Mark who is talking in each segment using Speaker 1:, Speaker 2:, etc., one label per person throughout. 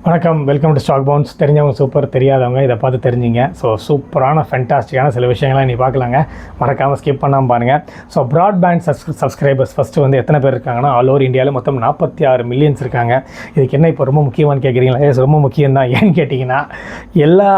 Speaker 1: வணக்கம், welcome to stock bounce. தெரிஞ்சவங்க super, தெரியாதவங்க இதை பார்த்து தெரிஞ்சிங்க. ஸோ சூப்பரான ஃபென்டாஸ்டிக்கான சில விஷயங்கள்லாம் நீ பார்க்கலாங்க. மறக்காமல் ஸ்கிப் பண்ணாமல் பாருங்கள். ஸோ ப்ராட்பேண்ட் சப்ஸ்கிரைபர்ஸ் ஃபஸ்ட்டு வந்து எத்தனை பேர் இருக்காங்கன்னா, ஆல் ஓவர் இந்தியாவில் மொத்தம் 46 மில்லியன்ஸ் இருக்காங்க. இதுக்கு என்ன இப்போ ரொம்ப முக்கியமானு கேட்குறீங்களா? ரொம்ப முக்கியம் தான். ஏன்னு கேட்டிங்கன்னா, எல்லா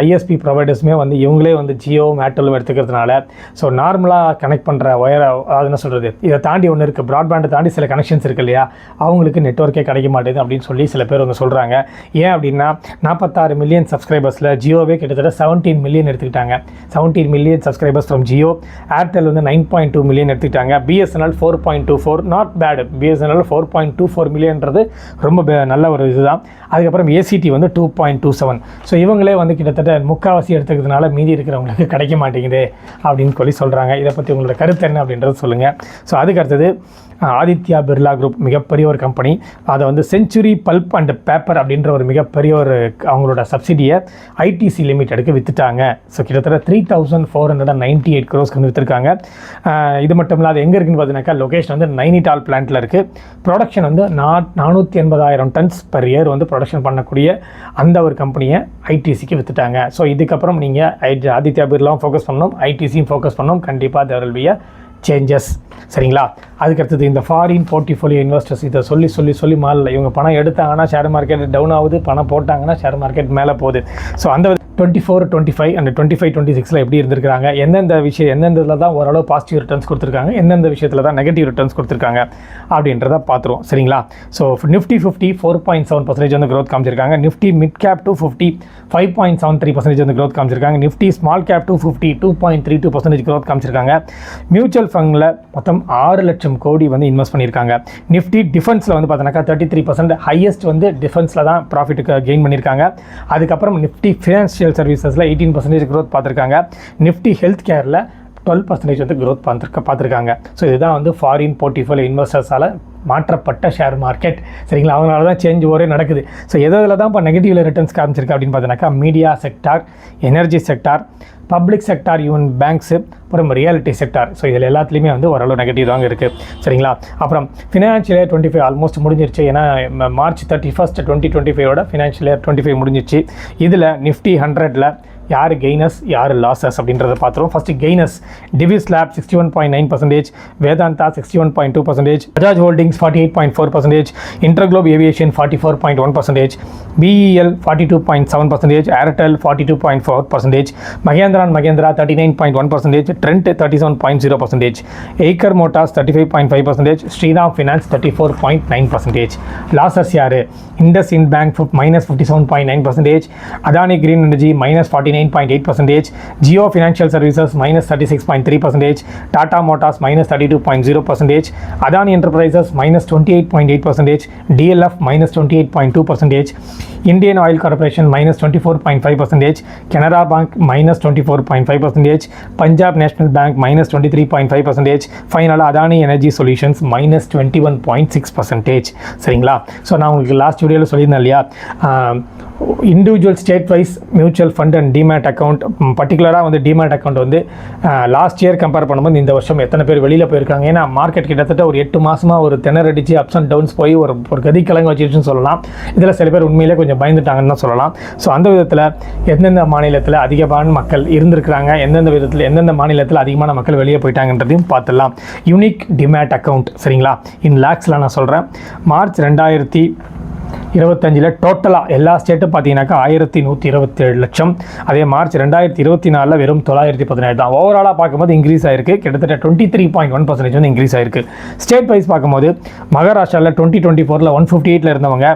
Speaker 1: ஐஎஸ்பி ப்ரொவைடர்ஸுமே வந்து இவங்களே வந்து ஜியோ ஏர்டெல்லும் எடுத்துக்கிறதுனால ஸோ நார்மலாக கனெக்ட் பண்ணுற ஒயரை, அது என்ன சொல்கிறது, இதை தாண்டி ஒன்று இருக்குது, ப்ராட்பேண்டை தாண்டி சில கனெக்ஷன்ஸ் இருக்குது இல்லையா, அவங்களுக்கு நெட்வொர்க்கே கிடைக்க மாட்டேது அப்படின்னு சொல்லி சில பேர் வந்து சொல்கிறாங்க. ஏன் அப்படின்னா 46 மில்லியன் சப்ஸ்கிரைபர்ஸில் ஜியோவே கிட்டத்தட்ட 17 மில்லியன் எடுத்துக்கிட்டாங்க. 17 million subscribers from Jio. Airtel வந்து 9.2 மில்லியன் எடுத்துக்கிட்டாங்க. BSNL 4.24, not bad. பிஎஸ்என்எல் 4.24 மில்லியன்றது ரொம்ப நல்ல ஒரு இதுதான். அதுக்கப்புறம் ஏசிடி வந்து 2.27. ஸோ இவங்களே வந்து கிட்டத்தட்ட முக்கால்வாசி எடுத்துக்கிறதுனால மீதி இருக்கிறவங்களுக்கு கிடைக்க மாட்டேங்குது அப்படின்னு சொல்லி சொல்கிறாங்க. இதை பற்றி உங்களோட கருத்து என்ன அப்படின்றது சொல்லுங்கள். ஸோ அதுக்கு அடுத்தது ஆதித்யா பிர்லா குரூப், மிகப்பெரிய ஒரு கம்பெனி. அதை வந்து செஞ்சுரி பல்ப் அண்ட் பேப்பர் அப்படின்ற ஒரு மிகப்பெரிய ஒரு அவங்களோட சப்சிடியை ஐடிசி லிமிட்டெடுக்கு விற்றுட்டாங்க. ஸோ கிட்டத்தட்ட 3,498 crores வந்து விற்றுருக்காங்க. இது மட்டும் இல்லாத எங்கே இருக்குன்னு பார்த்தீங்கன்னாக்கா, லொக்கேஷன் வந்து நைனிடால் பிளான்ட்டில் இருக்குது. ப்ரொடக்ஷன் வந்து 480,000 tons பெர் இயர் வந்து ப்ரொடக்ஷன் பண்ணக்கூடிய அந்த ஒரு கம்பெனியை ஐடிசிக்கு விற்றுட்டாங்க. ஸோ இதுக்கப்புறம் நீங்கள் ஆதித்யா பிர்லாவும் ஃபோக்கஸ் பண்ணணும், ஐடிசியும் ஃபோக்கஸ் பண்ணணும். கண்டிப்பாக there will be a changes. சரிங்களா? அதுக்கடுத்தது இந்த ஃபாரின் போர்ட்ஃபோலியோ இன்வெஸ்டர்ஸ் இதை சொல்லி மாறல. இவங்க பணம் எடுத்தாங்கன்னா ஷேர் மார்க்கெட் டவுன் ஆகுது, பணம் போட்டாங்கன்னா ஷேர் மார்க்கெட் மேலே போகுது. ஸோ அந்த 24, 25 அண்ட் 25, 26 எப்படி இருந்திருக்காங்க, எந்தெந்த இதில் தான் ஓரளவு பாசிட்டிவ் ரிட்டர்ன்ஸ் கொடுத்துருக்காங்க, எந்தெந்த விஷயத்தில் தான் நெகட்டிவ் ரிட்டர்ன்ஸ் கொடுத்துருக்காங்க அப்படின்றத பார்த்துருவோம். சரிங்களா? ஸோ நிஃப்டி 50 4.7% வந்து க்ரோத் காமிச்சிருக்காங்க. நிஃப்டி மிட் கேப் 250 5.73% வந்து க்ரோத் காமிச்சிருக்காங்க. நிஃப்டி ஸ்மால் கேப் 250 2.32% க்ரோத் காமிச்சிருக்காங்க. மியூச்சுவல் ஃபண்டில் மொத்தம் 6 லட்சம் கோடி வந்து இன்வெஸ்ட் பண்ணியிருக்காங்க. நிஃப்டி டிஃபென்ஸில் வந்து பார்த்தோன்னாக்கா 33%, ஹையஸ்ட் வந்து டிஃபென்ஸில் தான் ப்ராஃபிட்டுக்கு கெயின் பண்ணியிருக்காங்க. அதுக்கப்புறம் நிஃப்டி ஃபினான்ஷியல் சர்வீசஸில் 18% க்ரோத் பார்த்துருக்காங்க. நிஃப்டி ஹெல்த் கேரில் 12% வந்து க்ரோத் பார்த்துருக்காங்க. ஸோ இதுதான் வந்து ஃபாரின் போர்ட்ஃபோலியோ இன்வெஸ்டர்ஸால் மாற்றப்பட்ட ஷேர் மார்க்கெட். சரிங்களா? அவங்களால தான் சேஞ்ச் ஓரே நடக்குது. ஸோ எதில் தான் இப்போ நெகட்டிவில் ரிட்டர்ன்ஸ் காமிச்சிருக்கு அப்படின்னு பார்த்தீங்கன்னாக்கா, media sector, energy sector, public sector, even banks, அப்புறம் ரியாலிட்டி செக்டார். ஸோ இதில் எல்லாத்துலேயுமே வந்து ஓரளவு நெகட்டிவ் தாங்க இருக்குது. சரிங்களா? அப்புறம் ஃபினான்ஷியல் இயர் 25 ஆல்மோஸ்ட் முடிஞ்சிருச்சு. ஏன்னா March 31, 2025 ஃபினான்ஷியல் இயர் 25 முடிஞ்சிருச்சு. இதில் நிஃப்டி 100ல் யார் கெய்னர்ஸ் யார் லாஸஸ் அப்படின்றத பார்த்துருவோம். First gainers, Divi's Lab 61.9%, Vedanta 61.2%, Bajaj Holdings 48.4%, InterGlobe Aviation 44.1%, BEL 42.7%, Airtel 42.4%, Mahindra 39.1%, Trent 37.0%, Eicher Motors 35.5%, Shriram Finance 34.9%. Losers யார்? IndusInd Bank -57.9%, Adani Green Energy -49.8%, Jio Financial Services -36.3%, Tata Motors -32.0%, Adani Enterprises -28.8%, DLF -28.2%, Indian Oil Corporation -24.5%, Canara Bank -24.5%, Punjab National Bank -23.5%, ஃபைனலாக அதானி எனர்ஜி சொல்யூஷன்ஸ் -21.6%. சரிங்களா? ஸோ நான் உங்களுக்கு லாஸ்ட் வீடியோவில் சொல்லியிருந்தேன் இல்லையா, individual state wise mutual fund and demat account, பர்டிகுலராக வந்து டிமேட் அக்கௌண்ட் வந்து லாஸ்ட் இயர் கம்பேர் பண்ணும்போது இந்த வருஷம் எத்தனை பேர் வெளியில் போயிருக்காங்க. ஏன்னா மார்க்கெட் கிட்டத்தட்ட ஒரு 8 மாதமாக ஒரு திணறடிச்சு அப்ஸ் அண்ட் டவுன்ஸ் போய் ஒரு கதிக்கிழங்கு வச்சிருச்சுன்னு சொல்லலாம். இதில் சில பேர் உண்மையிலே கொஞ்சம் பயந்துட்டாங்கன்னு தான் சொல்லலாம். ஸோ அந்த விதத்தில் எந்தெந்த மாநிலத்தில் அதிகமான மக்கள் இருந்திருக்கிறாங்க, எந்தெந்த மாநிலத்தில் அதிகமான மக்கள் வெளியே போயிட்டாங்கன்றதையும் பார்த்துடலாம். யூனிக் டிமேட் அக்கௌண்ட், சரிங்களா, இன் லேக்ஸில் நான் சொல்கிறேன். மார்ச் 2025 டோட்டலாக எல்லா ஸ்டேட்டும் பார்த்தீங்கன்னாக்கா 1127 லட்சம். அதே மார்ச் 2024 வெறும் 917 தான். ஓவராலாக பார்க்கும்போது இன்க்ரீஸ் ஆயிருக்கு. கிட்டத்தட்ட 23.1% வந்து இன்க்ரீஸ் ஆயிருக்கு. ஸ்டேட் வைஸ் பார்க்கும்போது மகாராஷ்டிராவில் 2024 158 இருந்தவங்க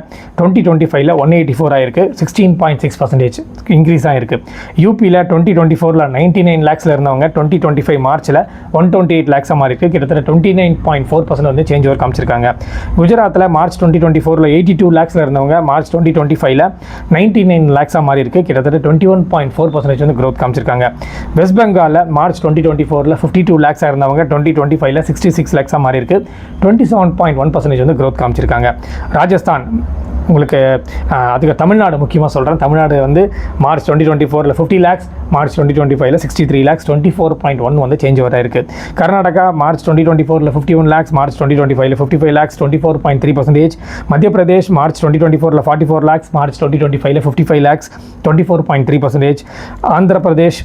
Speaker 1: 2025 184 ஆயிருக்கு. 16.6% இன்க்ரீஸ் ஆயிருக்கு. யூபியில் 2024 99 lakhs இருந்தவங்க 2025 மார்ச்சில் 128 lakhs மாறி இருக்கு. கிட்டத்தட்ட 29.4% வந்து சேஞ்ச் ஓவர் காமிச்சிருக்காங்க. குஜராத்தில் மார்ச் 2024 82 lakhs இருந்தவங்க மார்ச் 2025 99 lakhs மாறி இருக்கு. கிட்டத்தட்ட 21.4% வந்து growth காமிச்சிருக்காங்க. வெஸ்ட் பெங்காலில் மார்ச் 2024 52 lakhs இருந்தவங்க 2025 66 lakhs மாறி இருக்கு. 27.1% வந்து growth காமிச்சிருக்காங்க. ராஜஸ்தான் உங்களுக்கு அதுக்கு தமிழ்நாடு முக்கியமாக சொல்கிறேன். தமிழ்நாடு வந்து மார்ச் 2024 50 lakhs, மார்ச் 2025 63 lakhs 24.1 வந்து சேஞ்ச் ஓவர் ஆயிருக்கு. Karnataka March 2024 51 lakhs, March 2025 55 lakhs 24.3%. மத்திய Pradesh March 2024 44 lakhs, March 2025 55 lakhs 24.3%. Andhra Pradesh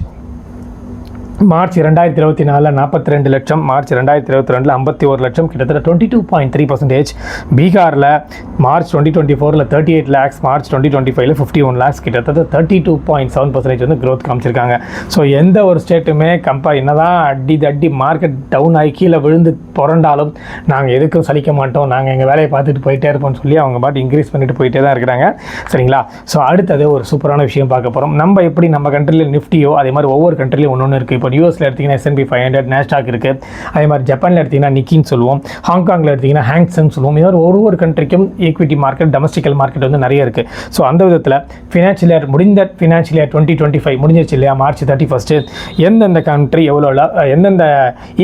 Speaker 1: March 2024 42 லட்சம், மார்ச் 2022 51 லட்சம், கிட்டத்தட்ட 22.3%. பீகாரில் மார்ச் 2024 38 lakhs, மார்ச் 2025 51 lakhs, கிட்டத்தட்ட 32.7% வந்து க்ரோத் காமிச்சிருக்காங்க. ஸோ எந்த ஒரு ஸ்டேட்டுமே என்னதான் அடி மார்க்கெட் டவுன் ஆகி கீழே விழுந்து புரண்டாலும் நாங்கள் எதுக்கும் சலிக்க மாட்டோம், நாங்கள் எங்கள் வேலையை பார்த்துட்டு போயிட்டே இருப்போம்னு சொல்லி அவங்க பாட்டு இன்க்ரீஸ் பண்ணிட்டு போயிட்டே தான் இருக்கிறாங்க. சரிங்களா? ஸோ அடுத்தது ஒரு சூப்பரான விஷயம் பார்க்க போகிறோம். நம்ம எப்படி நம்ம கண்ட்ரியில் நிஃப்டியோ அதே மாதிரி ஒவ்வொரு கண்ட்ரிலையும் ஒன்று இருக்குது. இப்போ யூஎஸில் எடுத்திங்கன்னா S&P 500, நாஸ்டாக் இருக்குது. அதே மாதிரி ஜப்பானில் எடுத்திங்கன்னா நிக்கின்னு சொல்லுவோம், ஹாங்காங்கில் எடுத்திங்கன்னா ஹேங்சென்னு சொல்லுவோம். இது மாதிரி ஒரு கண்ட்ரிக்கும் ஈக்விட்டி மார்க்கெட், டொமஸ்டிக்கல் மார்க்கெட் வந்து நிறைய இருக்குது. ஸோ அந்த விதத்தில் ஃபினான்ஷியல் இயர் ஃபினான்ஷியல் இயர் 2025 முடிஞ்சிருச்சு இல்லையா? மார்ச் 31 எந்தெந்த கண்ட்ரி எந்தெந்த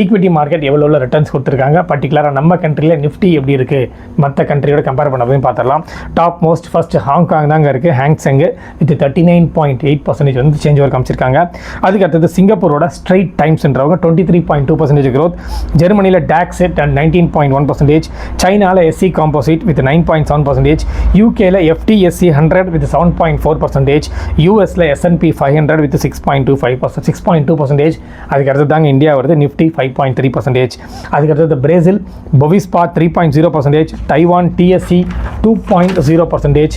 Speaker 1: ஈக்விட்டி மார்க்கெட் எவ்வளோ ரிட்டர்ன்ஸ் கொடுத்துருக்காங்க, பர்டிகுலராக நம்ம கண்ட்ரியில் நிஃப்டி எப்படி இருக்குது மற்ற கண்ட்ரியோட கம்பேர் பண்ண பார்த்துடலாம். டாப் மோஸ்ட் ஃபர்ஸ்ட் ஹாங்காங் தாங்க இருக்குது, ஹேங்செங் வித் 39.8% வந்து சேஞ்ச் ஓவர் காமிச்சிருக்காங்க. அதுக்கு அடுத்தது சிங்கப்பூரோட ஸ்ட்ரைட் டைம்ஸ்ன்றவங்க 23.2% growth. ஜெர்மனியில் டாக்ஸ் at 19.1%. சைனாவில் SC காம்போசிட் வித் 9.7%. யூகேல FTSE 100 வித் 7.4%. யூஎஸில் S&P 500 வித் 6.2%. அதுக்கு அடுத்தது தாங்க இந்தியா வருது, நிஃப்டி 5.3%. அதுக்கு அடுத்தது Brazil Bovespa 3.0%. Taiwan TSE 2.0%.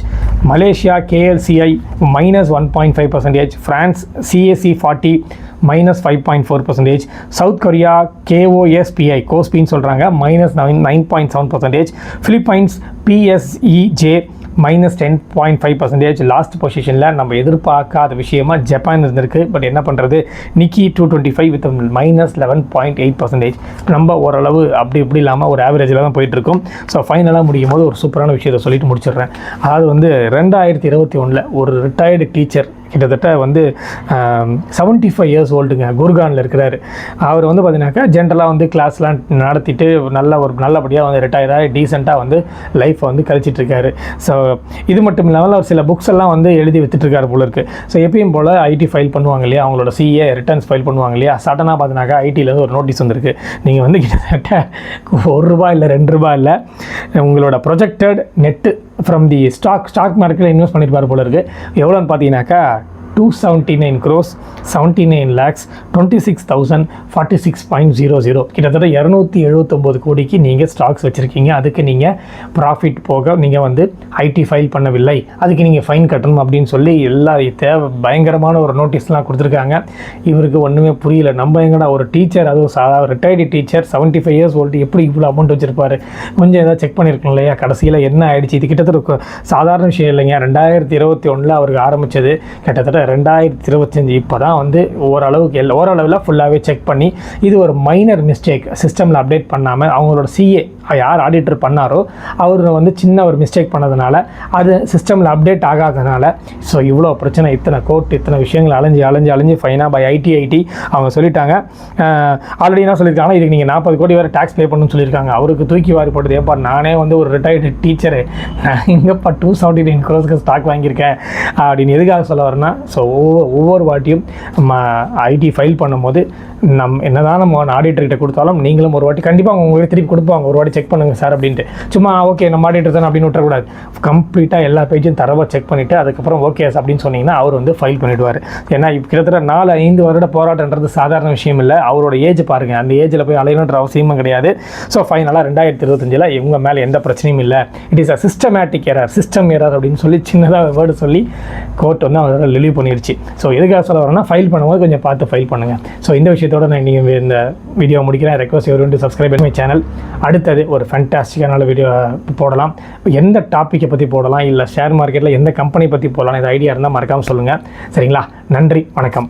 Speaker 1: Malaysia KLCI -1.5%. France CAC 40 -5.4%. South Korea KOSPIன்னு சொல்கிறாங்க -9.7%. Philippines PSEJ -10.5%. லாஸ்ட் பொசிஷனில் நம்ம எதிர்பார்க்காத விஷயமா ஜப்பான் இருந்திருக்கு. பட் என்ன பண்ணுறது, நிக்கி 225 வித் -11.8%. நம்ம ஓரளவு அப்படி இப்படி இல்லாமல் ஒரு ஆவரேஜில் தான் போயிட்டுருக்கோம். ஸோ ஃபைனலாக முடியும் போது ஒரு சூப்பரான விஷயத்தை சொல்லிட்டு முடிச்சிடுறேன். அதாவது வந்து 2021 ஒரு ரிட்டையர்டு டீச்சர், கிட்டத்தட்ட வந்து 75 years ஓல்டுங்க, குர்கானில் இருக்கிறாரு. அவர் வந்து பார்த்தீங்கன்னாக்கா ஜென்ரலாக வந்து கிளாஸ்லாம் நடத்திட்டு நல்லபடியாக வந்து ரிட்டையர் ஆகி டீசெண்டாக வந்து லைஃப்பை வந்து கழிச்சிட்ருக்காரு. ஸோ இது மட்டும் இல்லாமல் அவர் சில புக்ஸ் எல்லாம் வந்து எழுதி வித்துட்ருக்காரு போல இருக்குது. ஸோ எப்பயும் போல் ஐடி ஃபைல் பண்ணுவாங்க இல்லையா, அவங்களோட CA ரிட்டர்ன்ஸ் ஃபைல் பண்ணுவாங்க இல்லையா, சடனாக பார்த்தினாக்கா ஐடியிலேருந்து ஒரு நோட்டீஸ் வந்திருக்கு. நீங்கள் வந்து கிட்டத்தட்ட ₹1 இல்லை ₹2 இல்லை, உங்களோட projected net from the stock மார்க்கெட்டில் இன்வெஸ்ட் பண்ணியிருப்பார் போல இருக்குது. எவ்வளோன்னு பார்த்தீங்கன்னாக்கா 279 crores 79 lakhs 26,046.00, கிட்டத்தட்ட 279 கோடிக்கு நீங்கள் ஸ்டாக்ஸ் வச்சுருக்கீங்க. அதுக்கு நீங்கள் ப்ராஃபிட் போக நீங்கள் வந்து ஐடி ஃபைல் பண்ணவில்லை, அதுக்கு நீங்கள் ஃபைன் கட்டணும் அப்படின்னு சொல்லி எல்லா பயங்கரமான ஒரு நோட்டீஸ்லாம் கொடுத்துருக்காங்க. இவருக்கு ஒன்றுமே புரியல. நம்ம எங்கடா ஒரு டீச்சர், அதுவும் ரிட்டையர்டு டீச்சர் 75 years ஓல்டு எப்படி இவ்வளோ அமௌண்ட் வச்சுருப்பாரு, கொஞ்சம் ஏதாவது செக் பண்ணியிருக்கணும் இல்லையா? கடைசியில் என்ன ஆகிடுச்சு? இது கிட்டத்தட்ட சாதாரண விஷயம் இல்லைங்க. 2021 அவருக்கு ஆரம்பித்தது, கிட்டத்தட்ட 2025 இப்போ தான் வந்து ஓரளவில் ஃபுல்லாகவே செக் பண்ணி இது ஒரு மைனர் மிஸ்டேக், சிஸ்டமில் அப்டேட் பண்ணாமல் அவங்களோட CA யார் ஆடிட்டர் பண்ணாரோ அவர் வந்து சின்ன ஒரு மிஸ்டேக் பண்ணதுனால அது சிஸ்டமில் அப்டேட் ஆகாதனால ஸோ இவ்வளோ பிரச்சனை, இத்தனை கோர்ட், இத்தனை விஷயங்கள் அலைஞ்சு ஃபைனாக பை ஐடி அவங்க சொல்லிட்டாங்க. ஆல்ரெடி என்ன சொல்லியிருக்காங்கன்னா, இதுக்கு நீங்கள் 40 கோடி வரை டேக்ஸ் பே பண்ணணும்னு சொல்லியிருக்காங்க. அவருக்கு தூக்கி வாரி போட்டது, ஏப்பா நானே வந்து ஒரு ரிட்டையர்டு டீச்சரு, நான் எங்கேப்பா 279 crores ஸ்டாக் வாங்கியிருக்கேன் அப்படின்னு எதுக்காக சொல்ல வரேன்னா, ஸோ ஒவ்வொரு வாட்டியும் ஐடி ஃபைல் பண்ணும்போது என்னதான் நம்ம ஆடிட்டர்கிட்ட கொடுத்தாலும் நீங்களும் ஒரு வாட்டி கண்டிப்பாக உங்களுக்கு திருப்பி கொடுப்பாங்க, ஒரு வாட்டி செக் பண்ணுங்கள் சார் அப்படின்ட்டு. சும்மா ஓகே நம்ம ஆடிட்டர் தானே அப்படின்னு விட்டுறக்கூடாது. கம்ப்ளீட்டாக எல்லா பேஜும் தரவாக செக் பண்ணிவிட்டு அதுக்கப்புறம் ஓகே அப்படின்னு சொன்னீங்கன்னா அவர் வந்து ஃபைல் பண்ணிவிடுவார். ஏன்னா இப்போ கிட்டத்தட்ட 4-5 வருட போராட்டன்றது சாதாரண விஷயம் இல்லை. அவரோட ஏஜ் பாருங்கள், அந்த ஏஜில் போய் அலையணுன்ற அவசியமும் கிடையாது. ஸோ ஃபைனலாக 2025 இவங்க மேலே எந்த பிரச்சனையும் இல்லை. It is a systematic error, system error அப்படின்னு சொல்லி சின்னதாக வேர்டு சொல்லி கோர்ட் வந்து அவரோட ரிலீவ் பண்ணிடுச்சு. ஸோ எதுக்காக சொல்ல வரேன்னா, ஃபைல் பண்ணும்போது கொஞ்சம் பார்த்து ஃபைல் பண்ணுங்கள். ஸோ இந்த விஷயத்தோட நான் நீங்கள் இந்த வீடியோ முடிக்கிறேன். ரெக்வஸ்ட் யூ சப்ஸ்கிரைப் பண்ணி சேனல். அடுத்தது ஒரு ஃபேண்டாஸ்டிக்கான வீடியோ போடலாம். எந்த டாப்பிக்கை பற்றி போடலாம், இல்லை ஷேர் மார்க்கெட்டில் எந்த கம்பெனி பற்றி போடலாம், இது ஐடியா இருந்தால் மறக்காமல் சொல்லுங்கள். சரிங்களா? நன்றி, வணக்கம்.